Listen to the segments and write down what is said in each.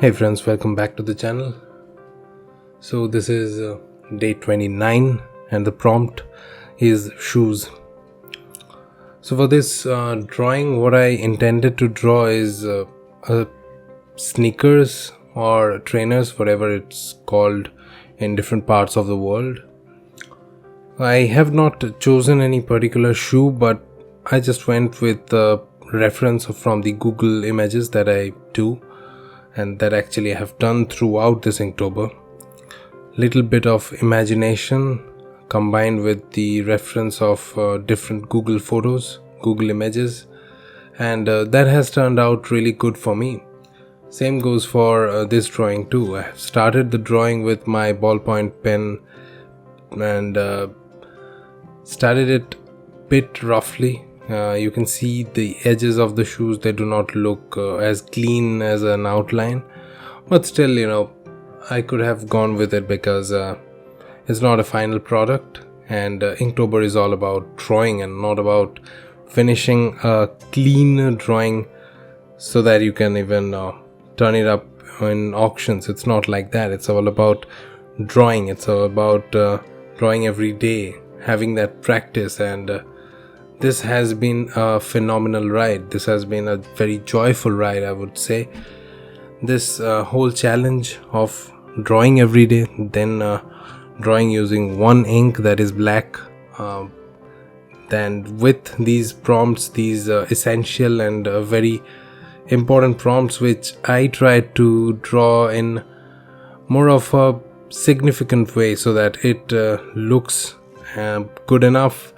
Hey friends, welcome back to the channel. So this is day 29 and the prompt is shoes. So for this drawing, what I intended to draw is sneakers or trainers, whatever it's called in different parts of the world. I have not chosen any particular shoe, but I just went with the reference from the Google images that I do and that actually I have done throughout this Inktober. Little bit of imagination combined with the reference of different Google photos, Google images, and that has turned out really good for me. Same goes for this drawing too. I have started the drawing with my ballpoint pen and started it bit roughly. You can see the edges of the shoes, they do not look as clean as an outline, but still, I could have gone with it because it's not a final product, and Inktober is all about drawing and not about finishing a clean drawing so that you can even turn it up in auctions. It's not like that. It's all about drawing. It's all about drawing every day, having that practice, and this has been a phenomenal ride. This has been a very joyful ride, I would say. This whole challenge of drawing every day, then drawing using one ink that is black, then with these prompts, these essential and very important prompts, which I tried to draw in more of a significant way so that it looks good enough,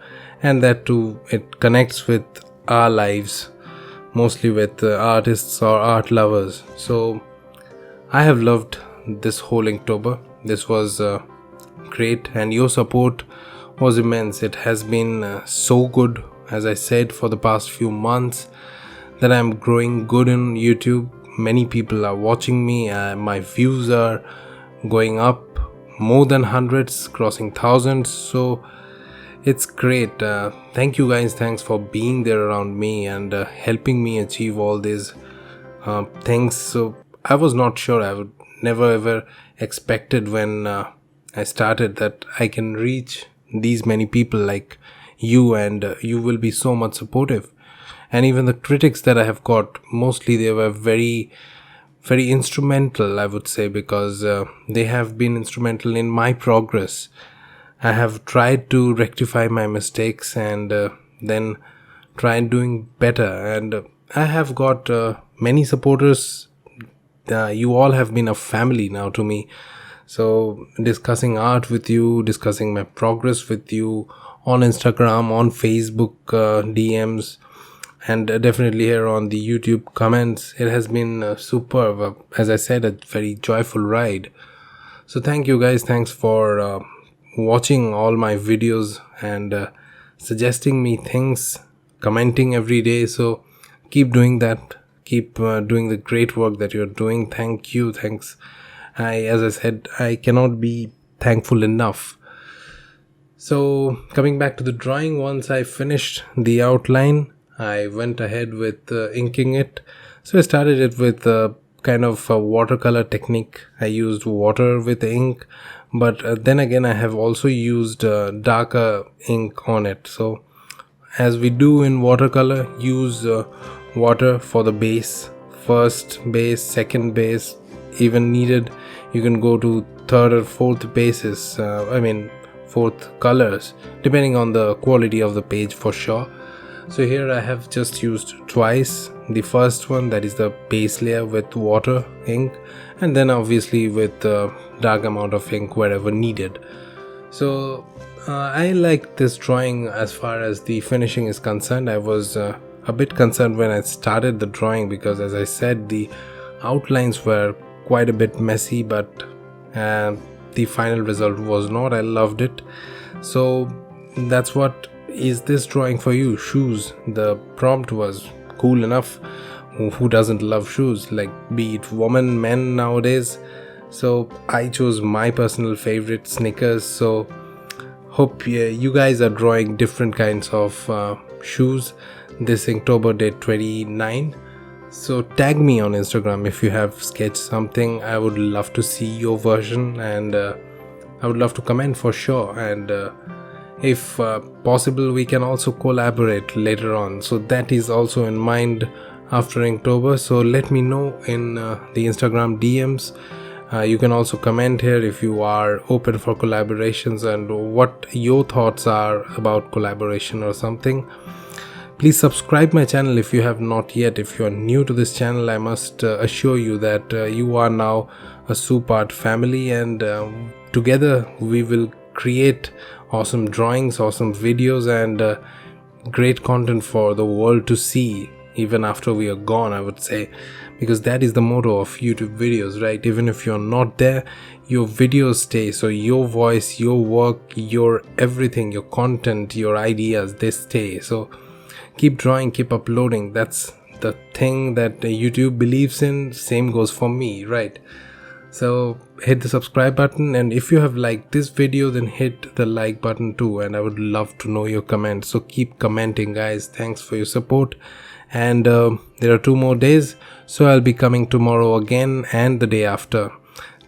and that too it connects with our lives, mostly with artists or art lovers. So I have loved this whole Inktober. This was great, and your support was immense. It has been so good, as I said, for the past few months that I'm growing good on YouTube. Many people are watching me. My views are going up more than hundreds, crossing thousands. So it's great. Thank you guys. Thanks for being there around me and helping me achieve all these things. So I was not sure. I would never ever expected when I started that I can reach these many people like you, and you will be so much supportive. And even the critics that I have got, mostly they were very instrumental, I would say, because they have been instrumental in my progress. I have tried to rectify my mistakes and then tried doing better, and I have got many supporters. You all have been a family now to me. So discussing art with you, discussing my progress with you on Instagram, on Facebook DMs, and definitely here on the YouTube comments, it has been superb. As I said, a very joyful ride. So thank you guys. Thanks for watching all my videos and suggesting me things, commenting every day. So keep doing that. Keep doing the great work that you're doing. Thank you. Thanks. As I said, I cannot be thankful enough. So coming back to the drawing, once I finished the outline, I went ahead with inking it. So I started it with kind of a watercolor technique. I used water with ink, but then again I have also used darker ink on it. So as we do in watercolor, use water for the base, first base, second base, even needed you can go to third or fourth bases, fourth colors, depending on the quality of the page for sure. So here I have just used twice. The first one, that is the base layer with water ink, and then obviously with dark amount of ink wherever needed. So I like this drawing as far as the finishing is concerned. I was a bit concerned when I started the drawing because, as I said, the outlines were quite a bit messy, but the final result was not. I loved it. So that's what is this drawing for you. Shoes. The prompt was cool enough. Who doesn't love shoes? Like, be it women, men nowadays. So I chose my personal favorite, sneakers. So hope you guys are drawing different kinds of shoes this Inktober day 29. So tag me on Instagram if you have sketched something. I would love to see your version, and I would love to comment for sure. And if possible, we can also collaborate later on. So that is also in mind after Inktober. So let me know in the Instagram DMs. You can also comment here if you are open for collaborations and what your thoughts are about collaboration or something. Please subscribe my channel if you have not yet. If you are new to this channel, I must assure you that you are now a ytsoupart family, and together we will create awesome drawings, awesome videos, and great content for the world to see even after we are gone, I would say, because that is the motto of YouTube videos, right? Even if you're not there, your videos stay. So your voice, your work, your everything, your content, your ideas, they stay. So keep drawing, keep uploading. That's the thing that YouTube believes in. Same goes for me, right? So hit the subscribe button, and if you have liked this video, then hit the like button too, and I would love to know your comments. So keep commenting, guys. Thanks for your support. And there are 2 more days, so I'll be coming tomorrow again and the day after.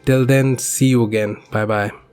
Till then, see you again. Bye bye.